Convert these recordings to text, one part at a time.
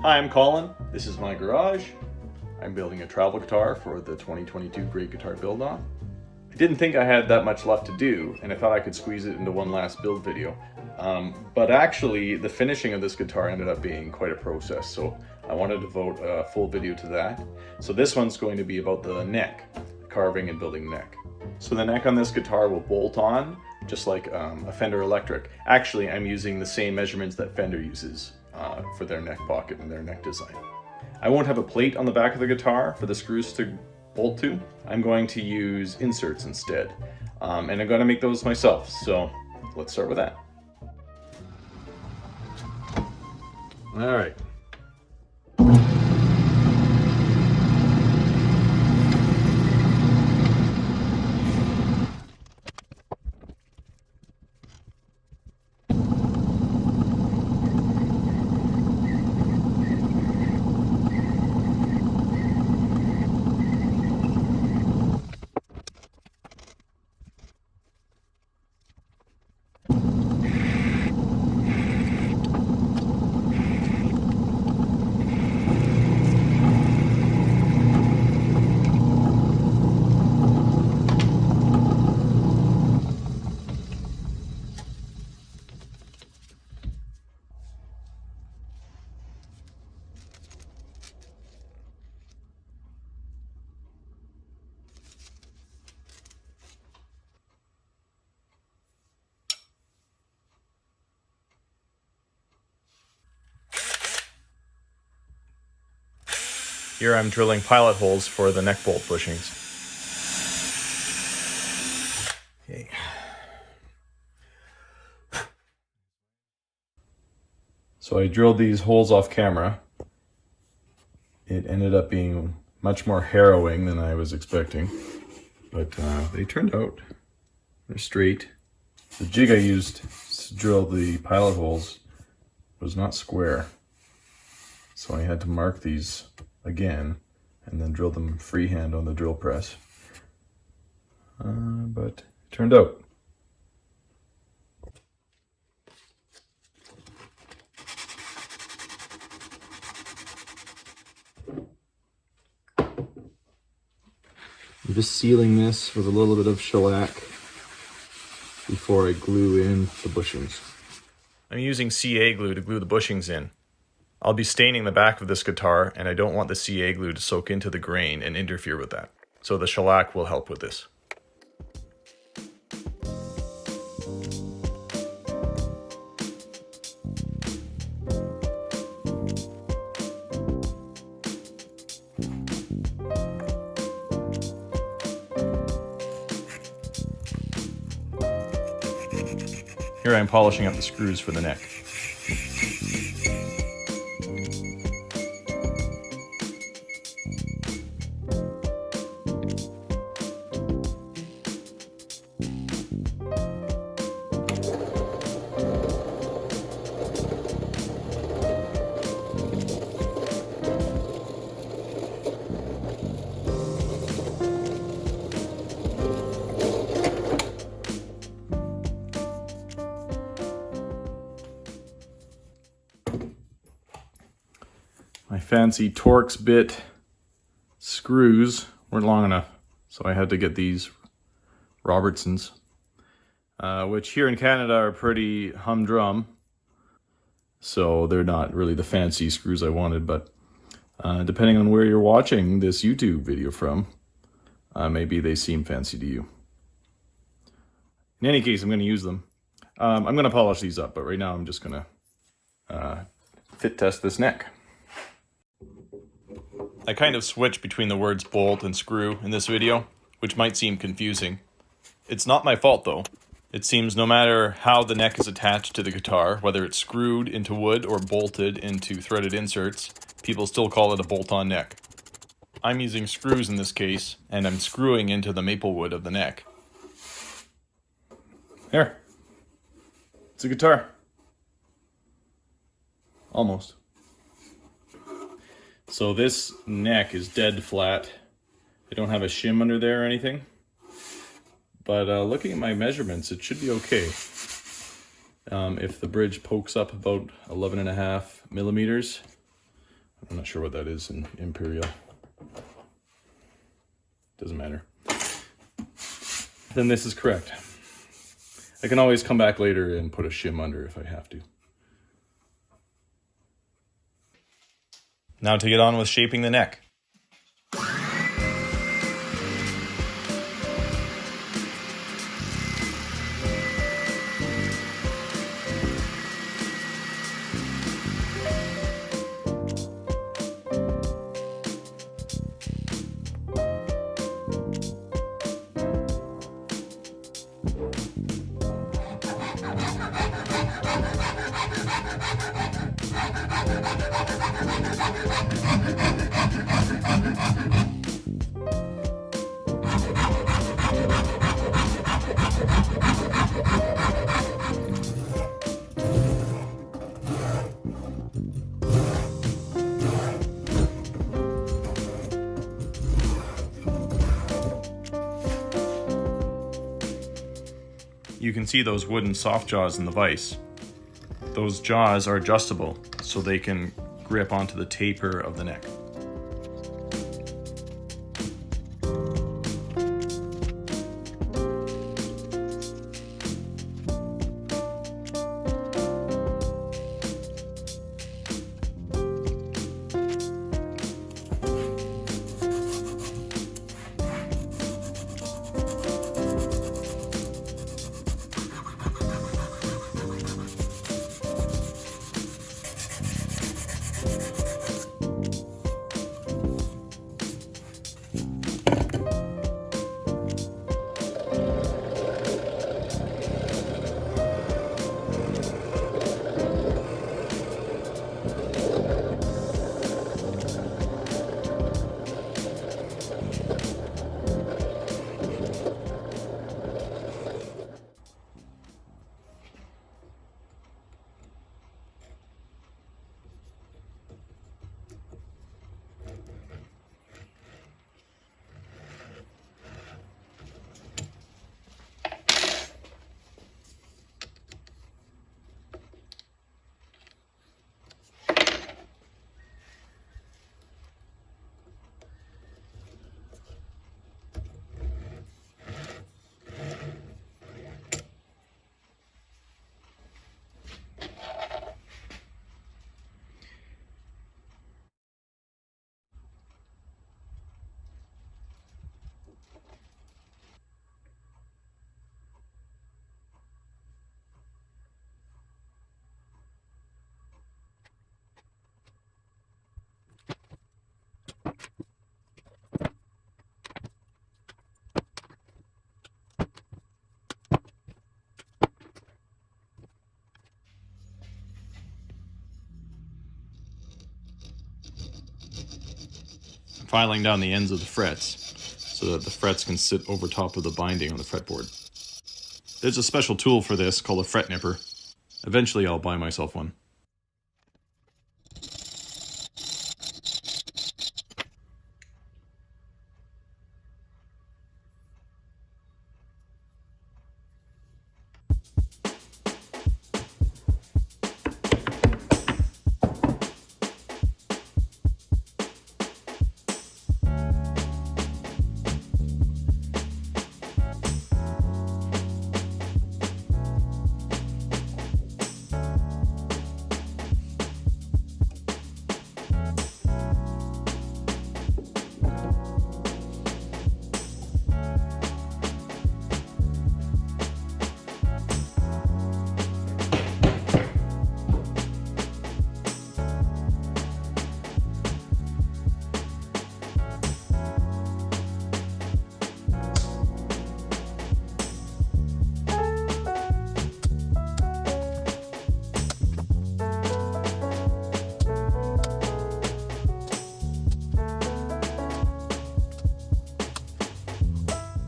Hi, I'm Colin. This is my garage. I'm building a travel guitar for the 2022 Great Guitar Build-Off. I didn't think I had that much left to do, and I thought I could squeeze it into one last build video. But actually, the finishing of this guitar ended up being quite a process, so I wanted to devote a full video to that. So this one's going to be about the neck, carving and building the neck. So the neck on this guitar will bolt on, just like a Fender Electric. Actually, I'm using the same measurements that Fender uses for their neck pocket and their neck design. I won't have a plate on the back of the guitar for the screws to bolt to. I'm going to use inserts instead. And I'm going to make those myself, so let's start with that. All right. Here I'm drilling pilot holes for the neck bolt bushings. Okay. So I drilled these holes off camera. It ended up being much more harrowing than I was expecting, but they turned out. They're straight. The jig I used to drill the pilot holes was not square, so I had to mark these again and then drill them freehand on the drill press. But it turned out. I'm just sealing this with a little bit of shellac before I glue in the bushings. I'm using CA glue to glue the bushings in. I'll be staining the back of this guitar, and I don't want the CA glue to soak into the grain and interfere with that. So the shellac will help with this. Here I'm polishing up the screws for the neck. My fancy Torx bit screws weren't long enough, so I had to get these Robertsons, which here in Canada are pretty humdrum, so they're not really the fancy screws I wanted, but depending on where you're watching this YouTube video from, maybe they seem fancy to you. In any case, I'm going to use them. I'm going to polish these up, but right now I'm just going to fit test this neck. I kind of switch between the words bolt and screw in this video, which might seem confusing. It's not my fault though. It seems no matter how the neck is attached to the guitar, whether it's screwed into wood or bolted into threaded inserts, people still call it a bolt-on neck. I'm using screws in this case, and I'm screwing into the maple wood of the neck. There. It's a guitar. Almost. So this neck is dead flat. I don't have a shim under there or anything. But looking at my measurements, it should be okay. If the bridge pokes up about 11.5 millimeters, I'm not sure what that is in Imperial. Doesn't matter. Then this is correct. I can always come back later and put a shim under if I have to. Now to get on with shaping the neck. You can see those wooden soft jaws in the vise. Those jaws are adjustable so they can grip onto the taper of the neck. Filing down the ends of the frets so that the frets can sit over top of the binding on the fretboard. There's a special tool for this called a fret nipper. Eventually I'll buy myself one.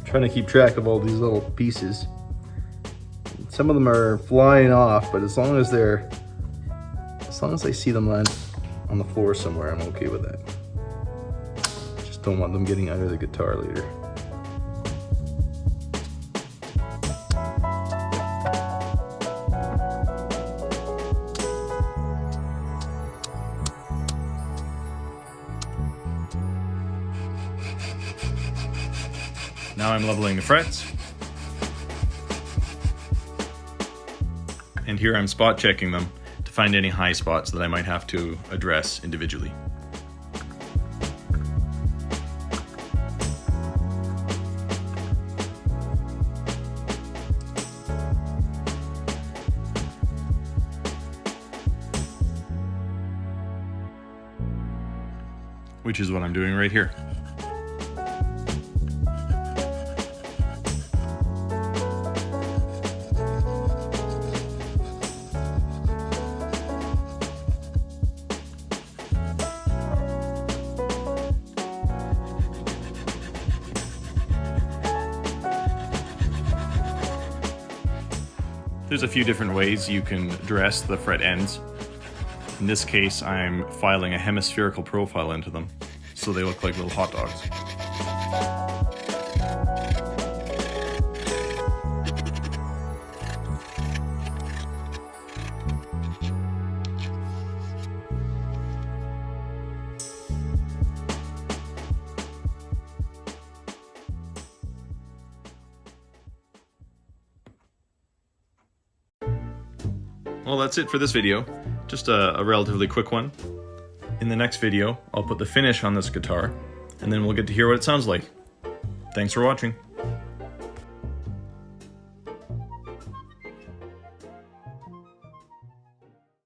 Trying to keep track of all these little pieces. Some of them are flying off, but as long as I see them land on the floor somewhere, I'm okay with that. Just don't want them getting under the guitar later. Now I'm leveling the frets. And here I'm spot checking them to find any high spots that I might have to address individually. Which is what I'm doing right here. There's a few different ways you can dress the fret ends. In this case, I'm filing a hemispherical profile into them, so they look like little hot dogs. Well, that's it for this video. Just a relatively quick one. In the next video, I'll put the finish on this guitar, and then we'll get to hear what it sounds like. Thanks for watching.